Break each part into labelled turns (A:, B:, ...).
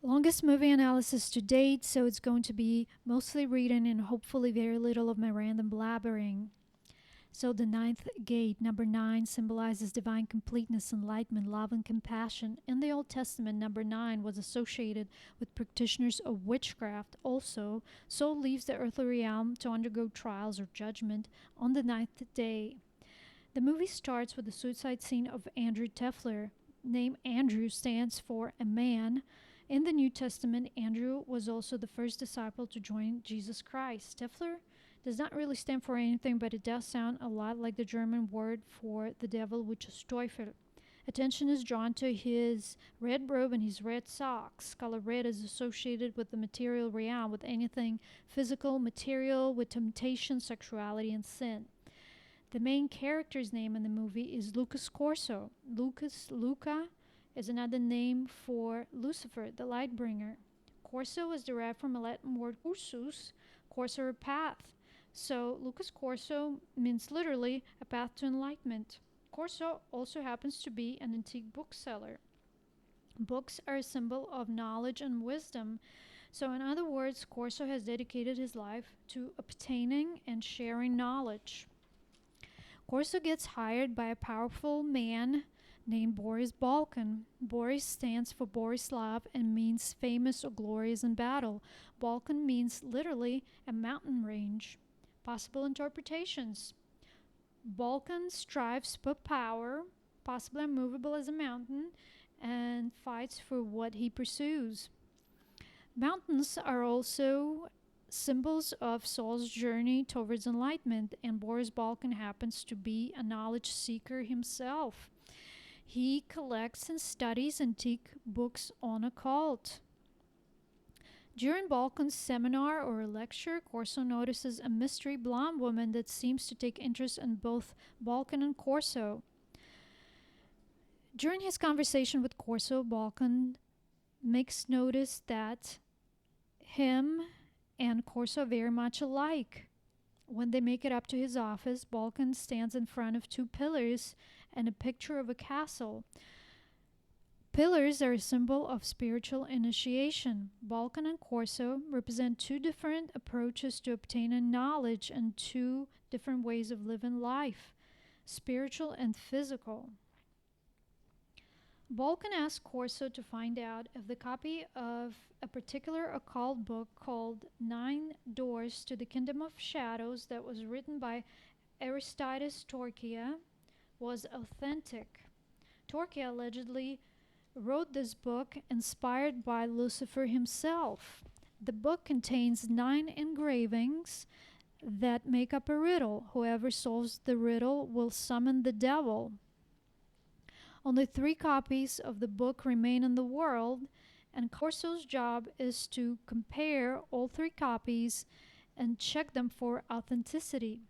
A: Longest movie analysis to date, so it's going to be mostly reading and hopefully very little of my random blabbering. So the ninth gate, number 9, symbolizes divine completeness, enlightenment, love, and compassion. In the Old Testament, number 9 was associated with practitioners of witchcraft. Also, soul leaves the earthly realm to undergo trials or judgment on the ninth day. The movie starts with the suicide scene of Andrew Tefler. Name Andrew stands for a man. In the New Testament, Andrew was also the first disciple to join Jesus Christ. Telfer does not really stand for anything, but it does sound a lot like the German word for the devil, which is Teufel. Attention is drawn to his red robe and his red socks. Color red is associated with the material realm, with anything physical, material, with temptation, sexuality, and sin. The main character's name in the movie is Lucas Corso. Luca is another name for Lucifer, the light bringer. Corso is derived from a Latin word cursus, course or path. So Lucas Corso means literally a path to enlightenment. Corso also happens to be an antique bookseller. Books are a symbol of knowledge and wisdom. So in other words, Corso has dedicated his life to obtaining and sharing knowledge. Corso gets hired by a powerful man named Boris Balkan. Boris stands for Borislav and means famous or glorious in battle. Balkan means literally a mountain range. Possible interpretations. Balkan strives for power, possibly unmovable as a mountain, and fights for what he pursues. Mountains are also symbols of Saul's journey towards enlightenment, and Boris Balkan happens to be a knowledge seeker himself. He collects and studies antique books on occult. During Balkan's seminar or lecture, Corso notices a mystery blonde woman that seems to take interest in both Balkan and Corso. During his conversation with Corso, Balkan makes notice that him and Corso are very much alike. When they make it up to his office, Balkan stands in front of two pillars and a picture of a castle. Pillars are a symbol of spiritual initiation. Balkan and Corso represent two different approaches to obtaining knowledge and two different ways of living life, spiritual and physical. Balkan asks Corso to find out if the copy of a particular occult book called Nine Doors to the Kingdom of Shadows that was written by Aristides Torquia was authentic. Torquia allegedly wrote this book inspired by Lucifer himself. The book contains 9 engravings that make up a riddle. Whoever solves the riddle will summon the devil. Only 3 copies of the book remain in the world, and Corso's job is to compare all 3 copies and check them for authenticity.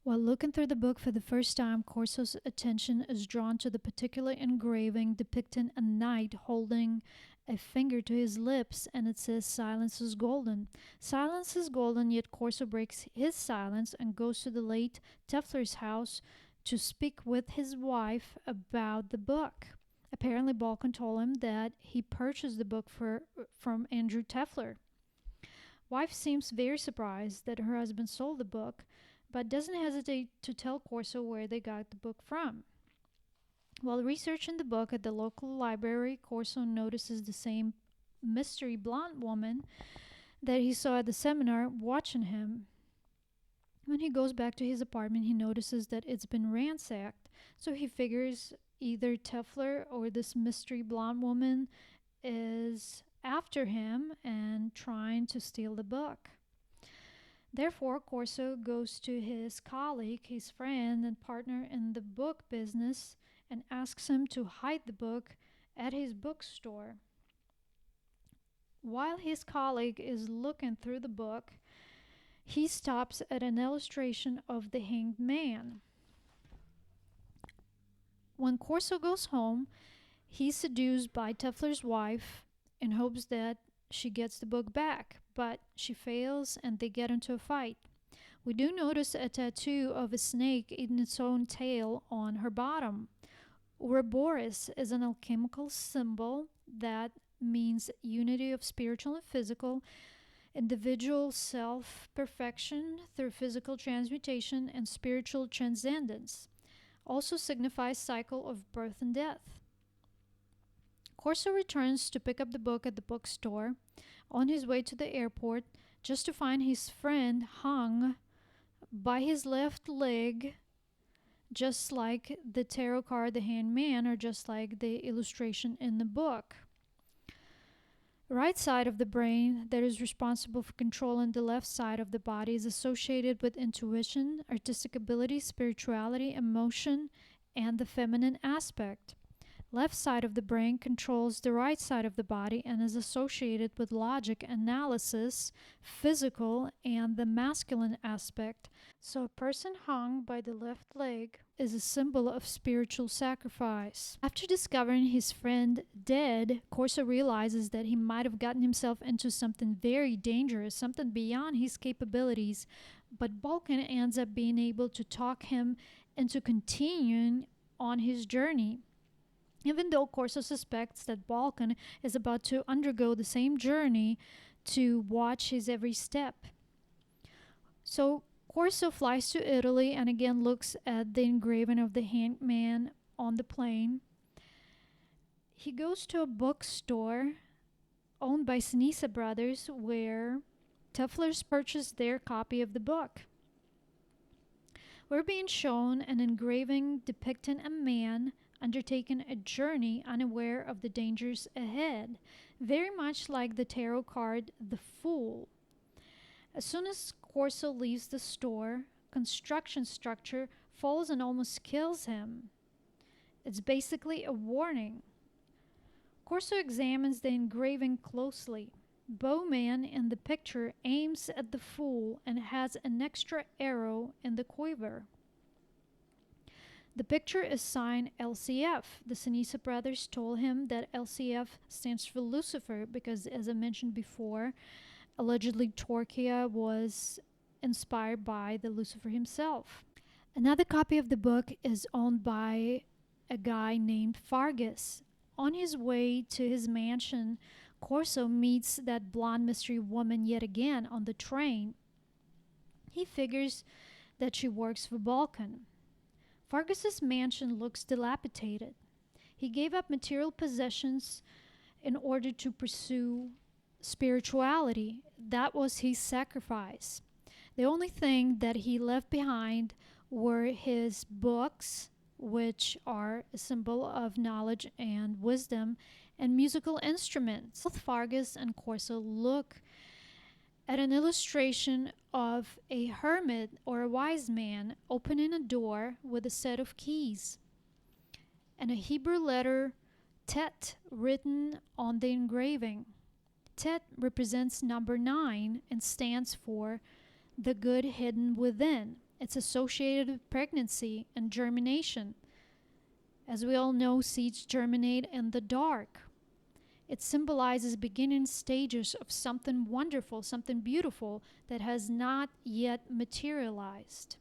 A: While looking through the book for the first time, Corso's attention is drawn to the particular engraving depicting a knight holding a finger to his lips, and it says, "Silence is golden." Silence is golden, yet Corso breaks his silence and goes to the late Tefler's house to speak with his wife about the book. Apparently, Balkan told him that he purchased the book from Andrew Tefler. Wife seems very surprised that her husband sold the book, but doesn't hesitate to tell Corso where they got the book from. While researching the book at the local library, Corso notices the same mystery blonde woman that he saw at the seminar watching him. When he goes back to his apartment, he notices that it's been ransacked, so he figures either Telfer or this mystery blonde woman is after him and trying to steal the book. Therefore, Corso goes to his colleague, his friend and partner in the book business, and asks him to hide the book at his bookstore. While his colleague is looking through the book, he stops at an illustration of the hanged man. When Corso goes home, he's seduced by Tefler's wife in hopes that she gets the book back, but she fails and they get into a fight. We do notice a tattoo of a snake eating its own tail on her bottom. Ouroboros is an alchemical symbol that means unity of spiritual and physical, individual self-perfection through physical transmutation, and spiritual transcendence. Also signifies cycle of birth and death. Corso returns to pick up the book at the bookstore on his way to the airport, just to find his friend hung by his left leg, just like the tarot card, the Hanged Man, or just like the illustration in the book. Right side of the brain that is responsible for controlling the left side of the body is associated with intuition, artistic ability, spirituality, emotion, and the feminine aspect. Left side of the brain controls the right side of the body and is associated with logic, analysis, physical, and the masculine aspect. So a person hung by the left leg is a symbol of spiritual sacrifice. After discovering his friend dead, Corso realizes that he might have gotten himself into something very dangerous, something beyond his capabilities, but Balkan ends up being able to talk him into continuing on his journey. Even though Corso suspects that Balkan is about to undergo the same journey to watch his every step. So Corso flies to Italy and again looks at the engraving of the Hanged Man on the plane. He goes to a bookstore owned by Sinisa Brothers where Teflers purchased their copy of the book. We're being shown an engraving depicting a man undertaking a journey unaware of the dangers ahead, very much like the tarot card The Fool. As soon as Corso leaves the store, construction structure falls and almost kills him. It's basically a warning. Corso examines the engraving closely. Bowman in the picture aims at the Fool and has an extra arrow in the quiver. The picture is signed LCF. The Sinisa brothers told him that LCF stands for Lucifer because, as I mentioned before, allegedly Torquia was inspired by the Lucifer himself. Another copy of the book is owned by a guy named Fargus. On his way to his mansion, Corso meets that blonde mystery woman yet again on the train. He figures that she works for Balkan. Fargus's mansion looks dilapidated. He gave up material possessions in order to pursue spirituality. That was his sacrifice. The only thing that he left behind were his books, which are a symbol of knowledge and wisdom, and musical instruments. Both Fargus and Corso look at an illustration of a hermit or a wise man opening a door with a set of keys and a Hebrew letter Tet written on the engraving. Tet represents number 9 and stands for the good hidden within. It's associated with pregnancy and germination. As we all know, seeds germinate in the dark. It symbolizes beginning stages of something wonderful, something beautiful that has not yet materialized.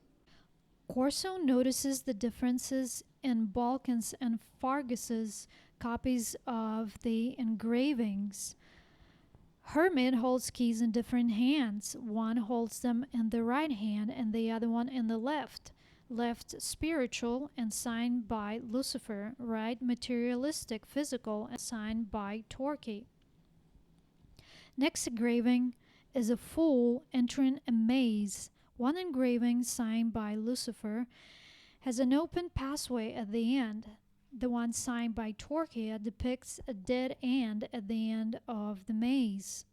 A: Corso notices the differences in Balkan's and Fargus's copies of the engravings. Hermit holds keys in different hands. One holds them in the right hand and the other one in the left. Left spiritual and signed by Lucifer, right materialistic, physical, and signed by Torquay. Next engraving is a fool entering a maze. One engraving signed by Lucifer has an open passway at the end. The one signed by Torquay depicts a dead end at the end of the maze.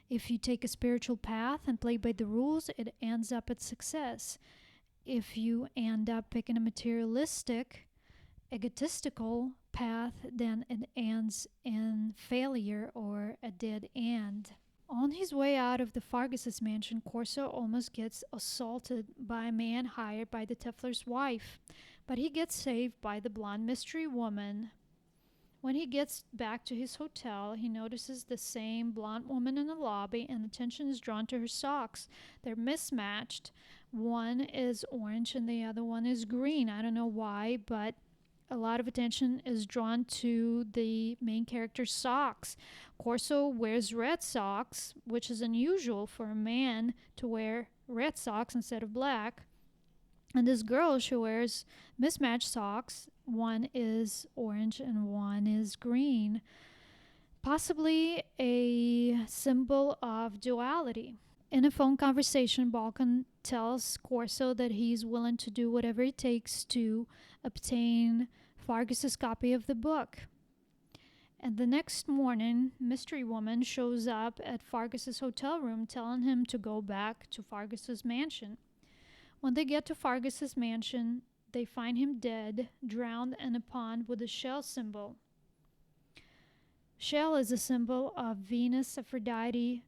A: If you take a spiritual path and play by the rules, it ends up at success. If you end up picking a materialistic, egotistical path, then it ends in failure or a dead end. On his way out of the Fargus's mansion, Corso almost gets assaulted by a man hired by the Tefler's wife, but he gets saved by the blonde mystery woman. When he gets back to his hotel, he notices the same blonde woman in the lobby, and attention is drawn to her socks. They're mismatched. One is orange and the other one is green. I don't know why, but a lot of attention is drawn to the main character's socks. Corso wears red socks, which is unusual for a man to wear red socks instead of black. And this girl, she wears mismatched socks. One is orange and one is green, possibly a symbol of duality. In a phone conversation, Balkan tells Corso that he's willing to do whatever it takes to obtain Fargus's copy of the book. And the next morning, Mystery Woman shows up at Fargus's hotel room telling him to go back to Fargus's mansion. When they get to Fargus's mansion, they find him dead, drowned in a pond with a shell symbol. Shell is a symbol of Venus, Aphrodite,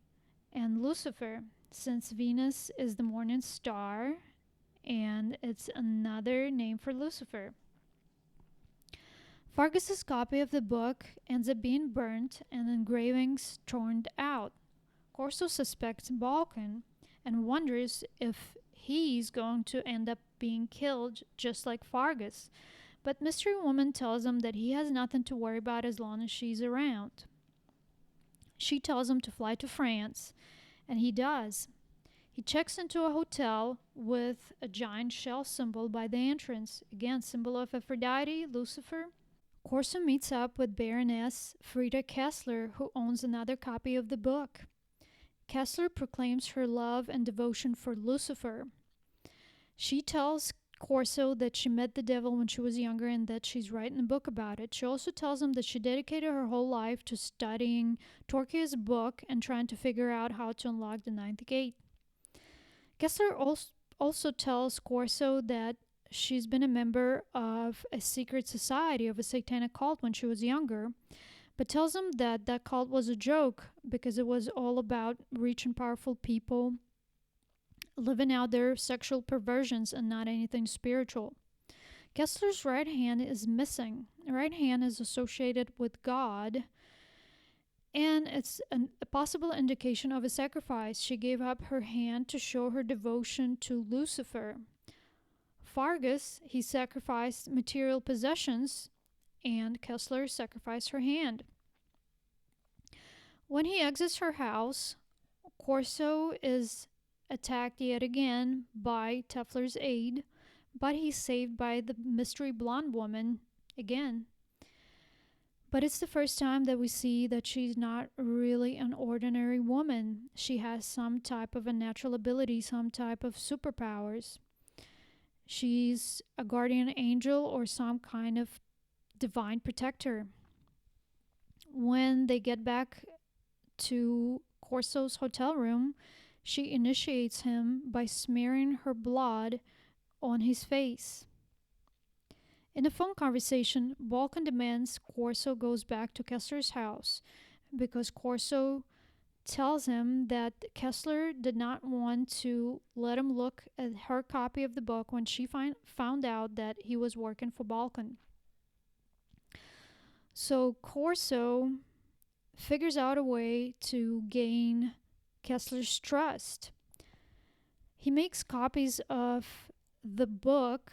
A: and Lucifer, since Venus is the morning star and it's another name for Lucifer. Fargus's copy of the book ends up being burnt and engravings torn out. Corso suspects Balkan and wonders if he's going to end up being killed just like Fargus. But Mystery Woman tells him that he has nothing to worry about as long as she's around. She tells him to fly to France, and he does. He checks into a hotel with a giant shell symbol by the entrance, again, symbol of Aphrodite, Lucifer. Corso meets up with Baroness Frida Kessler, who owns another copy of the book. Kessler proclaims her love and devotion for Lucifer. She tells Corso that she met the devil when she was younger and that she's writing a book about it. She also tells him that she dedicated her whole life to studying Torquay's book and trying to figure out how to unlock the ninth gate. Kessler also tells Corso that she's been a member of a secret society of a satanic cult when she was younger, but tells him that that cult was a joke because it was all about rich and powerful people living out their sexual perversions and not anything spiritual. Kessler's right hand is missing. The right hand is associated with God, and it's a possible indication of a sacrifice. She gave up her hand to show her devotion to Lucifer. Fargus, he sacrificed material possessions, and Kessler sacrificed her hand. When he exits her house, Corso is attacked yet again by Tefler's aide, but he's saved by the mystery blonde woman again. But it's the first time that we see that she's not really an ordinary woman. She has some type of a natural ability, some type of superpowers. She's a guardian angel or some kind of divine protector. When they get back to Corso's hotel room, she initiates him by smearing her blood on his face. In a phone conversation, Balkan demands Corso goes back to Kessler's house because Corso tells him that Kessler did not want to let him look at her copy of the book when she found out that he was working for Balkan. So Corso figures out a way to gain Kessler's trust. He makes copies of the book,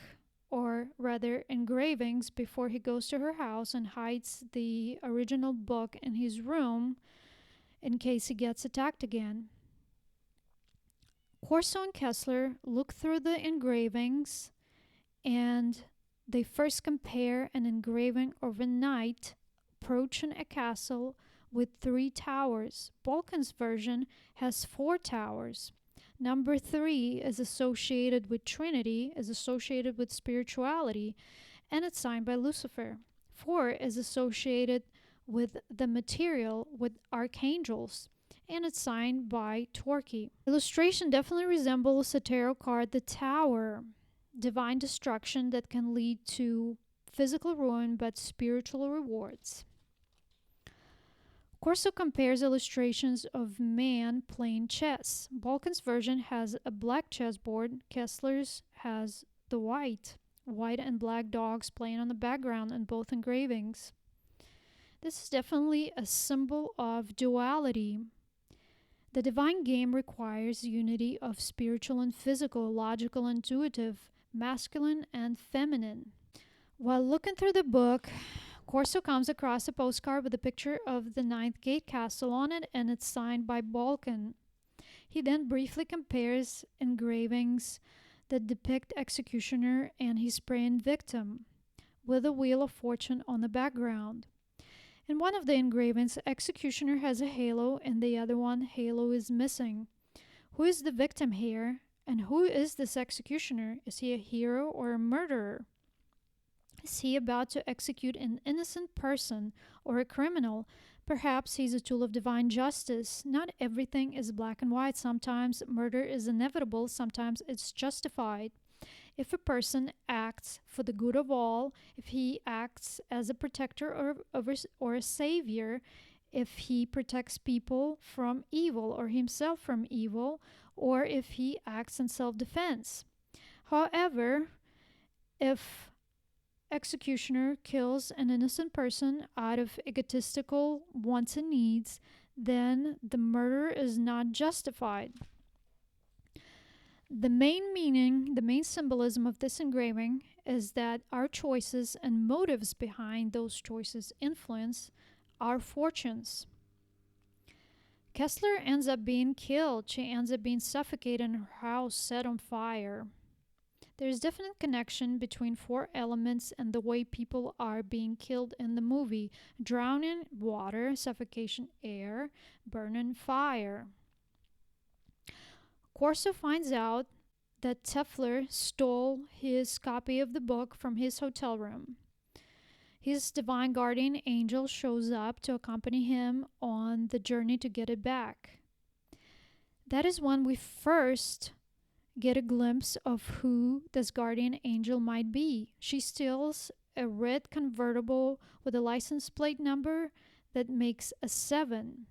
A: or rather engravings, before he goes to her house and hides the original book in his room in case he gets attacked again. Corso and Kessler look through the engravings and they first compare an engraving of a knight approaching a castle with 3 towers. Balkan's version has 4 towers. Number 3 is associated with Trinity, is associated with spirituality, and it's signed by Lucifer. 4 is associated with the material, with archangels, and it's signed by Torquay. Illustration definitely resembles a tarot card, the Tower, divine destruction that can lead to physical ruin but spiritual rewards. Corso compares illustrations of man playing chess. Balkan's version has a black chessboard. Kessler's has the white and black dogs playing on the background in both engravings. This is definitely a symbol of duality. The divine game requires unity of spiritual and physical, logical and intuitive, masculine and feminine. While looking through the book, Corso comes across a postcard with a picture of the Ninth Gate Castle on it, and it's signed by Balkan. He then briefly compares engravings that depict executioner and his praying victim, with a wheel of fortune on the background. In one of the engravings, executioner has a halo, and the other one, halo is missing. Who is the victim here? And who is this executioner? Is he a hero or a murderer? Is he about to execute an innocent person or a criminal? Perhaps he's a tool of divine justice. Not everything is black and white. Sometimes murder is inevitable, sometimes it's justified. If a person acts for the good of all, if he acts as a protector or a savior, if he protects people from evil or himself from evil, or if he acts in self-defense. However, if executioner kills an innocent person out of egotistical wants and needs, then the murder is not justified. The main meaning, the main symbolism of this engraving is that our choices and motives behind those choices influence our fortunes. Kessler ends up being killed. She ends up being suffocated and her house set on fire. There's definite connection between four elements and the way people are being killed in the movie: drowning, water; suffocation, air; burning, fire. Corso finds out that Tefler stole his copy of the book from his hotel room. His divine guardian angel shows up to accompany him on the journey to get it back. That is when we first get a glimpse of who this guardian angel might be. She steals a red convertible with a license plate number that makes a 7.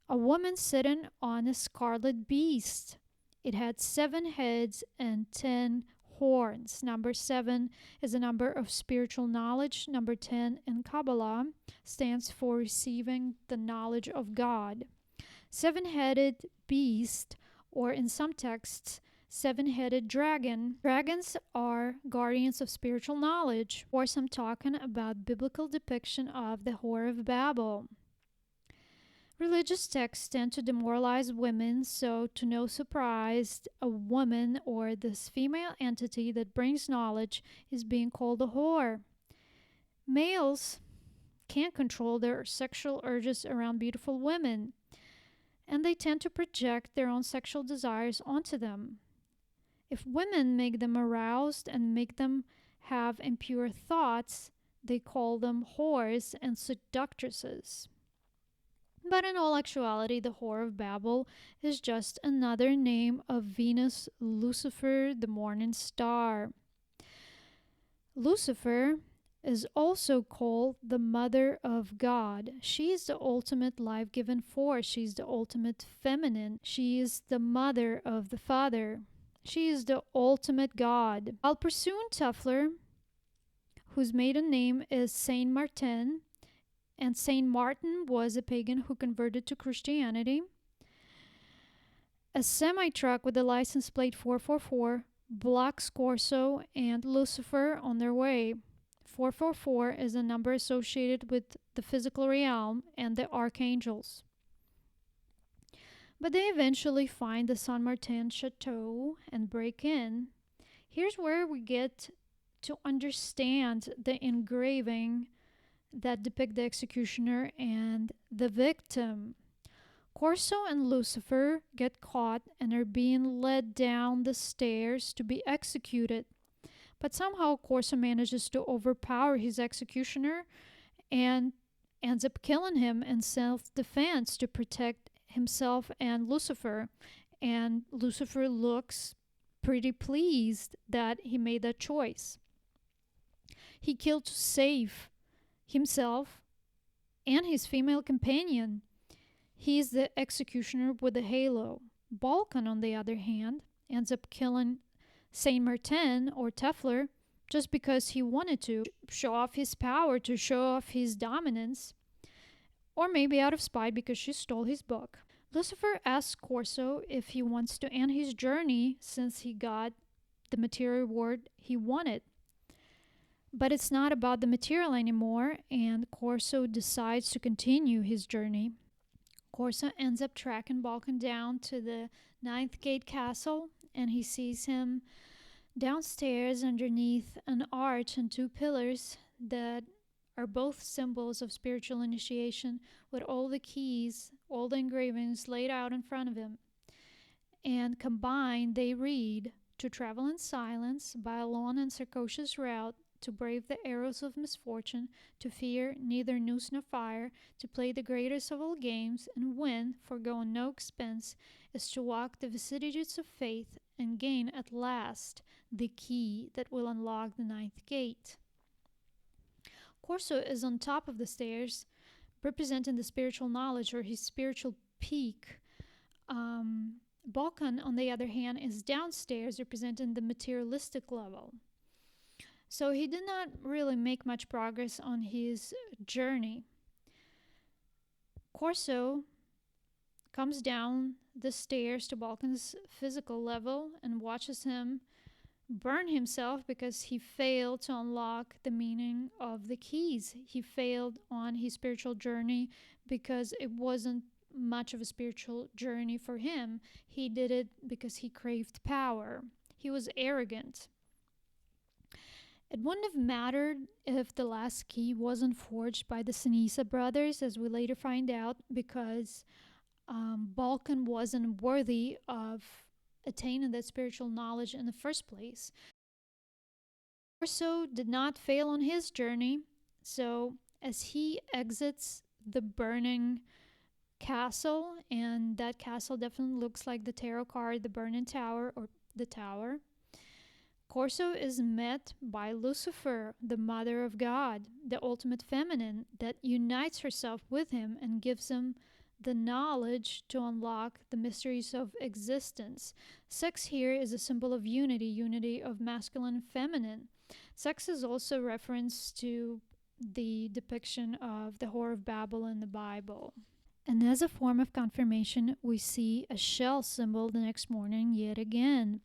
A: A woman sitting on a scarlet beast. It had 7 heads and 10 horns. Number 7 is a number of spiritual knowledge. Number 10 in Kabbalah stands for receiving the knowledge of God. 7-headed beast, or in some texts, 7-headed dragon. Dragons are guardians of spiritual knowledge. Of course, I'm talking about biblical depiction of the Whore of Babel. Religious texts tend to demoralize women, so to no surprise, a woman, or this female entity that brings knowledge, is being called a whore. Males can't control their sexual urges around beautiful women, and they tend to project their own sexual desires onto them. If women make them aroused and make them have impure thoughts, they call them whores and seductresses. But in all actuality, the Whore of Babel is just another name of Venus, Lucifer, the morning star. Lucifer is also called the mother of God. She is the ultimate life-giving force. She is the ultimate feminine. She is the mother of the Father. She is the ultimate God. While pursuing Telfer, whose maiden name is Saint Martin, and Saint Martin was a pagan who converted to Christianity, a semi-truck with the license plate 444 blocks Corso and Lucifer on their way. 444 is a number associated with the physical realm and the archangels. But they eventually find the Saint Martin Chateau and break in. Here's where we get to understand the engraving that depict the executioner and the victim. Corso and Lucifer get caught and are being led down the stairs to be executed. But somehow Corso manages to overpower his executioner and ends up killing him in self-defense to protect himself and Lucifer. And Lucifer looks pretty pleased that he made that choice. He killed to save himself and his female companion. He is the executioner with a halo. Balkan, on the other hand, ends up killing Saint Martin or Tefler just because he wanted to show off his power, to show off his dominance, or maybe out of spite because she stole his book. Lucifer asks Corso if he wants to end his journey since he got the material reward he wanted. But it's not about the material anymore, and Corso decides to continue his journey. Corso ends up tracking Balkan down to the Ninth Gate Castle, and he sees him downstairs underneath an arch and two pillars that are both symbols of spiritual initiation, with all the keys, all the engravings laid out in front of him. And combined, they read, "To travel in silence by a long and circuitous route, to brave the arrows of misfortune, to fear neither noose nor fire, to play the greatest of all games, and win, foregoing no expense, is to walk the vicissitudes of faith, and gain at last the key that will unlock the ninth gate." Corso is on top of the stairs, representing the spiritual knowledge or his spiritual peak. Balkan, on the other hand, is downstairs, representing the materialistic level. So he did not really make much progress on his journey. Corso comes down the stairs to Balkan's physical level and watches him burn himself because he failed to unlock the meaning of the keys. He failed on his spiritual journey because it wasn't much of a spiritual journey for him. He did it because he craved power. He was arrogant. It wouldn't have mattered if the last key wasn't forged by the Sinisa brothers, as we later find out, because Balkan wasn't worthy of attaining that spiritual knowledge in the first place. Corso did not fail on his journey, so as he exits the burning castle, and that castle definitely looks like the tarot card, the Burning Tower, or the Tower, Corso is met by Lucifer, the Mother of God, the ultimate feminine that unites herself with him and gives him the knowledge to unlock the mysteries of existence. Sex here is a symbol of unity, unity of masculine and feminine. Sex is also reference to the depiction of the Whore of Babel in the Bible. And as a form of confirmation, we see a shell symbol the next morning yet again.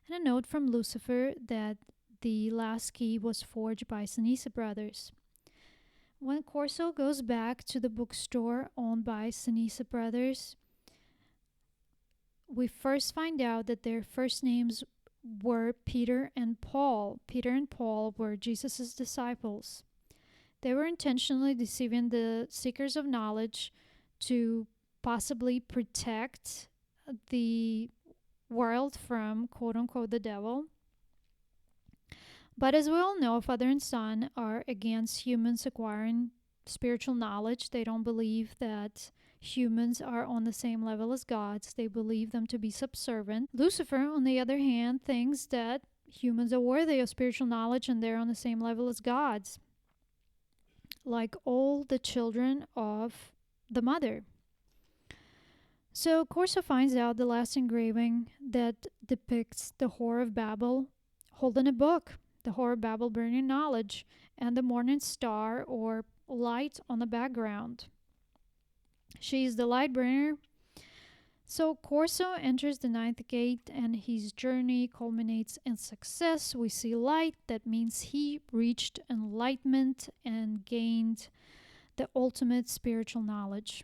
A: And a note from Lucifer that the last key was forged by Sinisa brothers. When Corso goes back to the bookstore owned by Sinisa brothers, we first find out that their first names were Peter and Paul. Peter and Paul were Jesus' disciples. They were intentionally deceiving the seekers of knowledge to possibly protect the world from quote-unquote the devil. But as we all know, father and son are against humans acquiring spiritual knowledge. They don't believe that humans are on the same level as gods. They believe them to be subservient. Lucifer, on the other hand, thinks that humans are worthy of spiritual knowledge and they're on the same level as gods, like all the children of the mother. So Corso finds out the last engraving that depicts the Whore of Babel holding a book, the Whore of Babel burning knowledge, and the morning star or light on the background. She is the light bringer. So Corso enters the ninth gate and his journey culminates in success. We see light. That means he reached enlightenment and gained the ultimate spiritual knowledge.